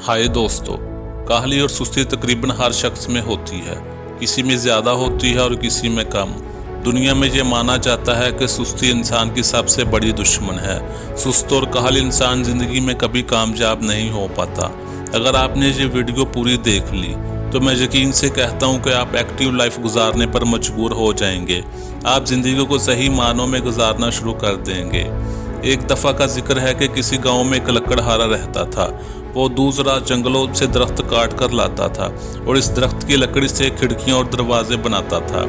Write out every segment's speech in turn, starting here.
हाय दोस्तों, काहली और सुस्ती तकरीबन हर शख्स में होती है। किसी में ज़्यादा होती है और किसी में कम। दुनिया में ये माना जाता है कि सुस्ती इंसान की सबसे बड़ी दुश्मन है। सुस्त और काहल इंसान ज़िंदगी में कभी कामयाब नहीं हो पाता। अगर आपने ये वीडियो पूरी देख ली तो मैं यकीन से कहता हूँ कि आप एक्टिव लाइफ गुजारने पर मजबूर हो जाएंगे। आप ज़िंदगी को सही मानों में गुजारना शुरू कर देंगे। एक दफ़ा का जिक्र है कि किसी गांव में एक लकड़हारा रहता था। वो दूर दराज जंगलों से दरख्त काट कर लाता था और इस दरख्त की लकड़ी से खिड़कियां और दरवाजे बनाता था।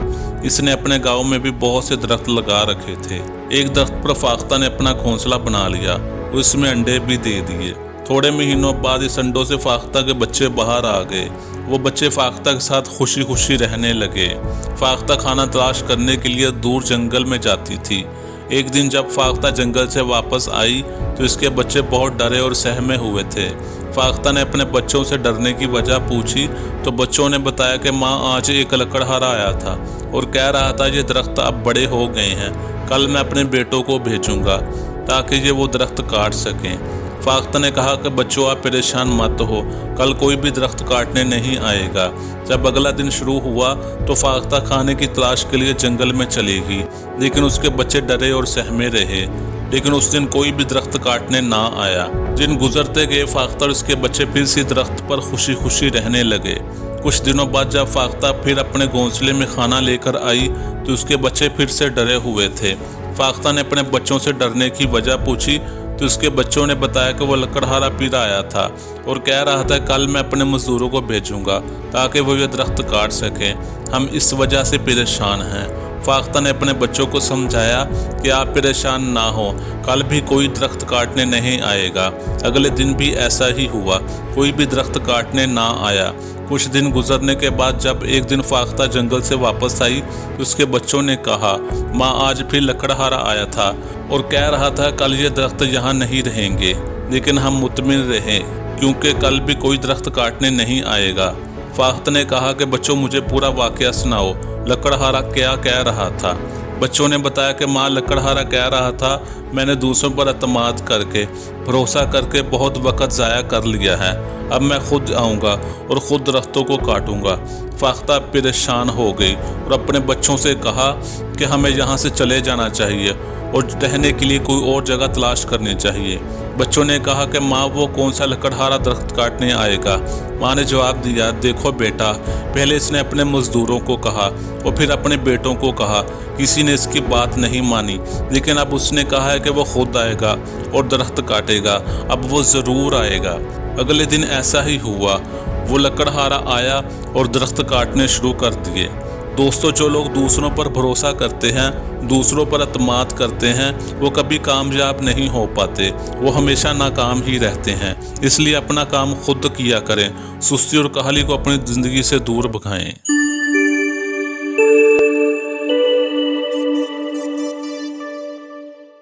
इसने अपने गांव में भी बहुत से दरख्त लगा रखे थे। एक दरख्त पर फाख्ता ने अपना घोंसला बना लिया और इसमें अंडे भी दे दिए। थोड़े महीनों बाद इस अंडों से फाख्ता के बच्चे बाहर आ गए। वो बच्चे फाख्ता के साथ खुशी खुशी रहने लगे। फाख्ता खाना तलाश करने के लिए दूर जंगल में जाती थी। एक दिन जब फाख्ता जंगल से वापस आई तो इसके बच्चे बहुत डरे और सहमे हुए थे। फाख्ता ने अपने बच्चों से डरने की वजह पूछी तो बच्चों ने बताया कि माँ, आज एक लकड़हारा आया था और कह रहा था ये दरख्त अब बड़े हो गए हैं, कल मैं अपने बेटों को भेजूंगा ताकि ये वो दरख्त काट सकें। फाख्ता ने कहा कि बच्चों, आप परेशान मत हो, कल कोई भी दरख्त काटने नहीं आएगा। जब अगला दिन शुरू हुआ तो फाख्ता खाने की तलाश के लिए जंगल में चलेगी, लेकिन उसके बच्चे डरे और सहमे रहे। लेकिन उस दिन कोई भी दरख्त काटने ना आया। दिन गुजरते गए, फाख्ता और इसके बच्चे फिर से दरख्त पर खुशी खुशी रहने लगे। कुछ दिनों बाद जब फाख्ता फिर अपने घोंसले में खाना लेकर आई तो उसके बच्चे फिर से डरे हुए थे। फाख्ता ने अपने बच्चों से डरने की वजह पूछी तो उसके बच्चों ने बताया कि वो लकड़हारा फिर आया था और कह रहा था कल मैं अपने मजदूरों को भेजूंगा ताकि वो ये दरख्त काट सकें। हम इस वजह से परेशान हैं। फाख्ता ने अपने बच्चों को समझाया कि आप परेशान ना हो, कल भी कोई दरख्त काटने नहीं आएगा। अगले दिन भी ऐसा ही हुआ, कोई भी दरख्त काटने ना आया। कुछ दिन गुजरने के बाद जब एक दिन फाख्ता जंगल से वापस आई तो उसके बच्चों ने कहा, माँ, आज फिर लकड़हारा आया था और कह रहा था कल ये दरख्त यहाँ नहीं रहेंगे, लेकिन हम मुतमिन रहें क्योंकि कल भी कोई दरख्त काटने नहीं आएगा। फाख्ता ने कहा कि बच्चों, मुझे पूरा वाकया सुनाओ, लकड़हारा क्या कह रहा था। बच्चों ने बताया कि माँ, लकड़हारा कह रहा था मैंने दूसरों पर एतमाद करके, भरोसा करके बहुत वक्त ज़ाया कर लिया है। अब मैं खुद आऊँगा और ख़ुद दरख्तों को काटूँगा। फाख्ता परेशान हो गई और अपने बच्चों से कहा कि हमें यहाँ से चले जाना चाहिए और रहने के लिए कोई और जगह तलाश करनी चाहिए। बच्चों ने कहा कि माँ, वो कौन सा लकड़हारा दरख्त काटने आएगा। माँ ने जवाब दिया, देखो बेटा, पहले इसने अपने मजदूरों को कहा और फिर अपने बेटों को कहा, किसी ने इसकी बात नहीं मानी, लेकिन अब उसने कहा है कि वो खुद आएगा और दरख्त काटेगा। अब वो ज़रूर आएगा। अगले दिन ऐसा ही हुआ, वो लकड़हारा आया और दरख्त काटने शुरू कर दिए। दोस्तों, जो लोग दूसरों पर भरोसा करते हैं, दूसरों पर एतमाद करते हैं, वो कभी कामयाब नहीं हो पाते, वो हमेशा नाकाम ही रहते हैं। इसलिए अपना काम खुद किया करें, सुस्ती और काहली को अपनी ज़िंदगी से दूर भगाएं।